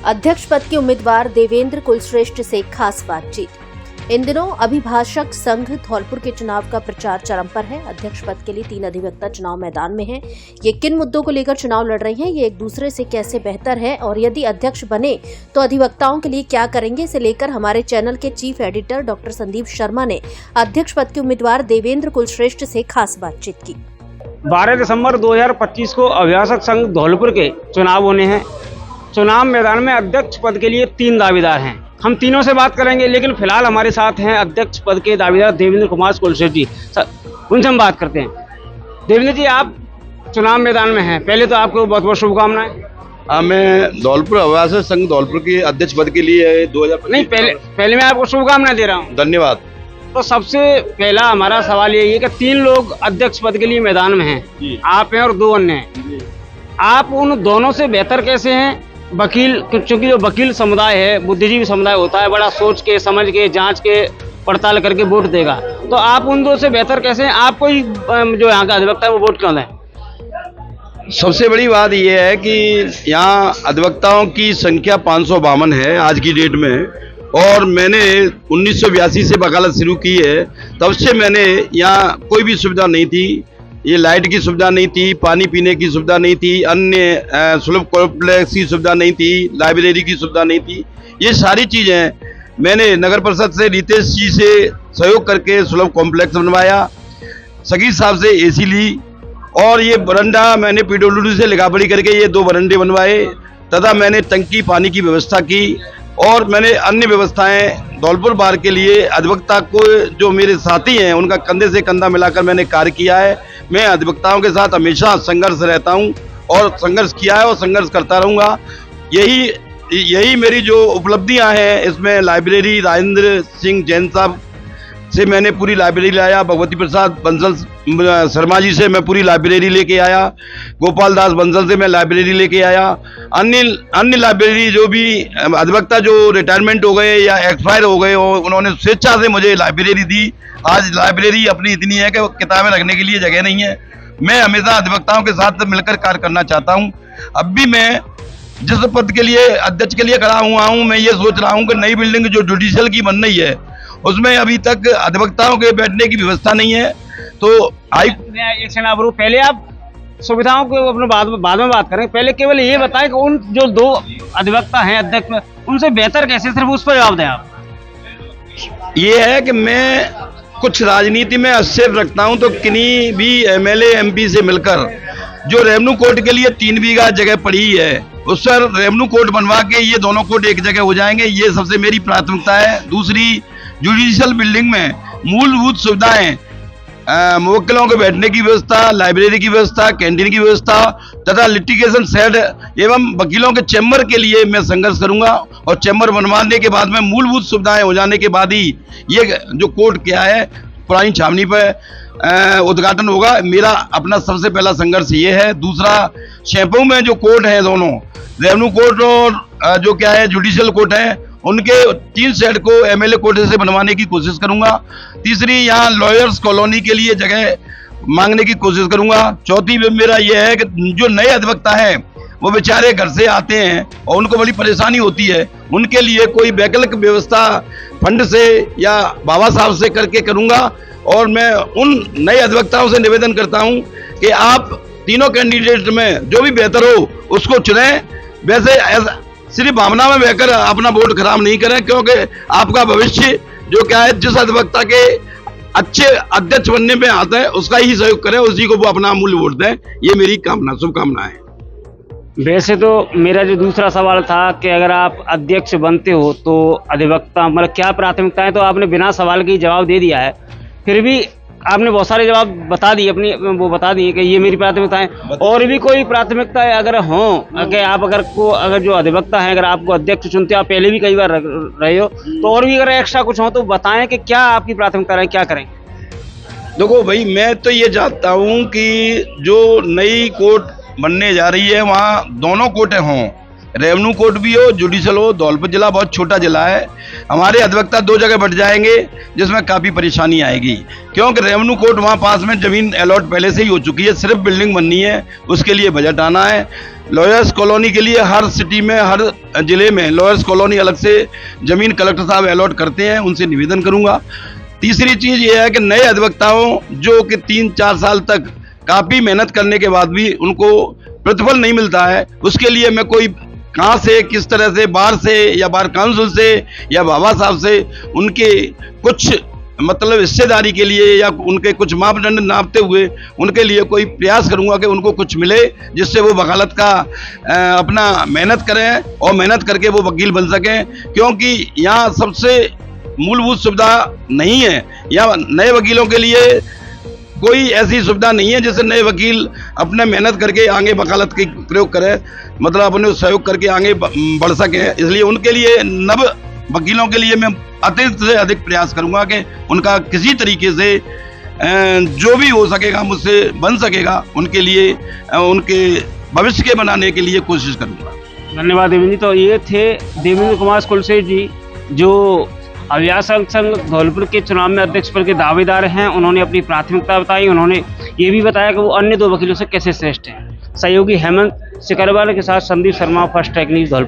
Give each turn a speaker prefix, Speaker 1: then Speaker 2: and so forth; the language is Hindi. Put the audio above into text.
Speaker 1: अध्यक्ष पद के उम्मीदवार देवेंद्र कुलश्रेष्ठ से खास बातचीत। इन दिनों अभिभाषक संघ धौलपुर के चुनाव का प्रचार चरम पर है। अध्यक्ष पद के लिए 3 अधिवक्ता चुनाव मैदान में हैं। ये किन मुद्दों को लेकर चुनाव लड़ रहे हैं, ये एक दूसरे से कैसे बेहतर है और यदि अध्यक्ष बने तो अधिवक्ताओं के लिए क्या करेंगे, इसे लेकर हमारे चैनल के chief editor doctor Sandeep Sharma ने अध्यक्ष पद के उम्मीदवार देवेंद्र कुलश्रेष्ठ से खास बातचीत की।
Speaker 2: 12 दिसंबर 2025 को अभिभाषक संघ धौलपुर के चुनाव होने हैं। चुनाव मैदान में अध्यक्ष पद के लिए 3 दावेदार हैं। हम तीनों से बात करेंगे, लेकिन फिलहाल हमारे साथ हैं अध्यक्ष पद के दावेदार देवेंद्र कुमार कुलश्रेष्ठ जी। उनसे हम बात करते हैं। देवेंद्र जी, आप चुनाव मैदान में हैं, पहले तो आपको बहुत बहुत शुभकामनाएं।
Speaker 3: मैं धौलपुर अभिभाषक संघ धौलपुर के अध्यक्ष पद के लिए 2025
Speaker 2: नहीं, पहले मैं आपको शुभकामनाएं दे रहा हूँ।
Speaker 3: धन्यवाद।
Speaker 2: तो सबसे पहला हमारा सवाल यही है कि 3 लोग अध्यक्ष पद के लिए मैदान में हैं, आप हैं और 2 अन्य हैं। आप उन दोनों से बेहतर कैसे हैं? वकील, क्योंकि जो वकील समुदाय है, बुद्धिजीवी समुदाय होता है, बड़ा सोच के, समझ के, जांच के, पड़ताल करके वोट देगा। तो आप उन 2 से बेहतर कैसे हैं? आपको ही जो यहाँ का अधिवक्ता है वो वोट क्यों दें?
Speaker 3: सबसे बड़ी बात यह है कि यहाँ अधिवक्ताओं की संख्या 552 है आज की डेट में, और मैंने 1982 से वकालत शुरू की है। तब से मैंने यहाँ कोई भी सुविधा नहीं थी, ये लाइट की सुविधा नहीं थी, पानी पीने की सुविधा नहीं थी, अन्य सुलभ कॉम्प्लेक्स की सुविधा नहीं थी, लाइब्रेरी की सुविधा नहीं थी। ये सारी चीज़ें मैंने नगर परिषद से रितेश जी से सहयोग करके सुलभ कॉम्प्लेक्स बनवाया, सगीर साहब से एसी ली, और ये बरंडा मैंने पीडब्ल्यूडी से लिखा पढ़ी करके ये 2 बरंडे बनवाए, तथा मैंने टंकी पानी की व्यवस्था की, और मैंने अन्य व्यवस्थाएं धौलपुर बार के लिए अधिवक्ता को, जो मेरे साथी हैं, उनका कंधे से कंधा मिलाकर मैंने कार्य किया है। मैं अधिवक्ताओं के साथ संघर्ष रहता हूं और संघर्ष किया है और संघर्ष करता रहूंगा। यही मेरी जो उपलब्धियां हैं, इसमें लाइब्रेरी राजेंद्र सिंह जैन साहब से मैंने पूरी लाइब्रेरी लाया, भगवती प्रसाद बंसल शर्मा जी से मैं पूरी लाइब्रेरी लेके आया, गोपाल दास बंसल से मैं लाइब्रेरी लेके आया, अन्य लाइब्रेरी जो भी अधिवक्ता जो रिटायरमेंट हो गए या एक्सपायर हो गए, उन्होंने स्वेच्छा से मुझे लाइब्रेरी दी। आज लाइब्रेरी अपनी इतनी है कि किताबें रखने के लिए जगह नहीं है। मैं हमेशा अधिवक्ताओं के साथ मिलकर कार्य करना चाहता हूँ। अब भी मैं जिस पद के लिए अध्यक्ष के लिए खड़ा हुआ हूँ, मैं ये सोच रहा हूँ कि नई बिल्डिंग जो जुडिशियल की बन रही है, उसमें अभी तक अधिवक्ताओं के बैठने की व्यवस्था नहीं है। तो
Speaker 2: एक सेकंड आप रुको, पहले आप सुविधाओं को अपने बाद में बात करें। पहले केवल ये बताएं कि उन जो 2 अधिवक्ता हैं अध्यक्ष में, उनसे बेहतर कैसे, सिर्फ उस पर जवाब दें आप।
Speaker 3: ये है कि मैं कुछ राजनीति में आक्षेप रखता हूं, तो किन्हीं भी एमएलए एमपी से मिलकर जो रेवेन्यू कोर्ट के लिए 3 बीघा जगह पड़ी है, उस पर रेवेन्यू कोर्ट बनवा के ये दोनों कोर्ट एक जगह हो जाएंगे, ये सबसे मेरी प्राथमिकता है। दूसरी, जुडिशियल बिल्डिंग में मूलभूत सुविधाएं, मुवक्किलों के बैठने की व्यवस्था, लाइब्रेरी की व्यवस्था, कैंटीन की व्यवस्था तथा लिटिगेशन सेट एवं वकीलों के चैम्बर के लिए मैं संघर्ष करूंगा, और चैम्बर बनवाने के बाद में मूलभूत सुविधाएं हो जाने के बाद ही ये जो कोर्ट क्या है पुरानी छावनी पर उद्घाटन होगा। मेरा अपना सबसे पहला संघर्ष ये है। दूसरा, शेंपू में जो कोर्ट है, दोनों रेवेन्यू कोर्ट और जो क्या है जुडिशियल कोर्ट है, उनके 3 सेट को एमएलए कोटे से बनवाने की कोशिश करूंगा। तीसरी, यहाँ लॉयर्स कॉलोनी के लिए जगह मांगने की कोशिश करूंगा। चौथी में मेरा यह है कि जो नए अधिवक्ता हैं वो बेचारे घर से आते हैं और उनको बड़ी परेशानी होती है, उनके लिए कोई वैकल्पिक व्यवस्था फंड से या बाबा साहब से करके करूंगा। और मैं उन नए अधिवक्ताओं से निवेदन करता हूं कि आप तीनों कैंडिडेट में जो भी बेहतर हो उसको चुनें। वैसे सिर्फ भावना में बहकर अपना वोट खराब नहीं करें, क्योंकि आपका भविष्य जो क्या है, जिस अधिवक्ता के अच्छे अध्यक्ष बनने में आता है उसका ही सहयोग करें, उसी को वो अपना अमूल्य वोट दें। ये मेरी शुभकामना है।
Speaker 2: वैसे तो मेरा जो दूसरा सवाल था कि अगर आप अध्यक्ष बनते हो तो अधिवक्ता मतलब क्या प्राथमिकता है, तो आपने बिना सवाल के जवाब दे दिया है। फिर भी आपने बहुत सारे जवाब बता दिए, अपनी वो बता दिए कि ये मेरी प्राथमिकता है। और भी कोई प्राथमिकता है अगर हो, अगर जो अधिवक्ता है, अगर आपको अध्यक्ष चुनते हो, आप पहले भी कई बार रहे हो, तो और भी अगर एक्स्ट्रा कुछ हो तो बताएं कि क्या आपकी प्राथमिकता है, क्या करें।
Speaker 3: देखो भाई, मैं तो ये चाहता हूँ कि जो नई कोर्ट बनने जा रही है वहाँ दोनों कोर्टें हों, रेवेन्यू कोर्ट भी हो, जुडिशल हो। धौलपुर जिला बहुत छोटा जिला है, हमारे अधिवक्ता 2 जगह बट जाएंगे, जिसमें काफ़ी परेशानी आएगी, क्योंकि रेवेन्यू कोर्ट वहाँ पास में ज़मीन अलॉट पहले से ही हो चुकी है, सिर्फ बिल्डिंग बननी है, उसके लिए बजट आना है। लॉयर्स कॉलोनी के लिए हर सिटी में, हर जिले में लॉयर्स कॉलोनी अलग से ज़मीन कलेक्टर साहब अलॉट करते हैं, उनसे निवेदन करूँगा। तीसरी चीज़ ये है कि नए अधिवक्ताओं जो कि 3-4 साल तक काफ़ी मेहनत करने के बाद भी उनको प्रतिफल नहीं मिलता है, उसके लिए मैं कोई कहाँ से, किस तरह से, बार से या बार काउंसिल से या बाबा साहब से उनके कुछ मतलब हिस्सेदारी के लिए या उनके कुछ मापदंड नापते हुए उनके लिए कोई प्रयास करूंगा कि उनको कुछ मिले, जिससे वो वकालत का अपना मेहनत करें और मेहनत करके वो वकील बन सकें, क्योंकि यहाँ सबसे मूलभूत सुविधा नहीं है। यहाँ नए वकीलों के लिए कोई ऐसी सुविधा नहीं है जिससे नए वकील अपने मेहनत करके आगे वकालत की प्रयोग करें, मतलब अपने सहयोग करके आगे बढ़ सकें। इसलिए उनके लिए नव वकीलों के लिए मैं अधिक से अधिक प्रयास करूंगा कि उनका किसी तरीके से जो भी हो सकेगा मुझसे बन सकेगा, उनके लिए उनके भविष्य के बनाने के लिए कोशिश करूंगा।
Speaker 2: धन्यवाद देवेंद्र जी। तो ये थे देवेंद्र कुमार कुलश्रेष्ठ जी, जो अभिभाषक संघ धौलपुर के चुनाव में अध्यक्ष पद के दावेदार हैं। उन्होंने अपनी प्राथमिकता बताई, उन्होंने ये भी बताया कि वो अन्य 2 वकीलों से कैसे श्रेष्ठ हैं। सहयोगी हेमंत सिकरवाल के साथ Sandeep Sharma, first tech news Dholpur.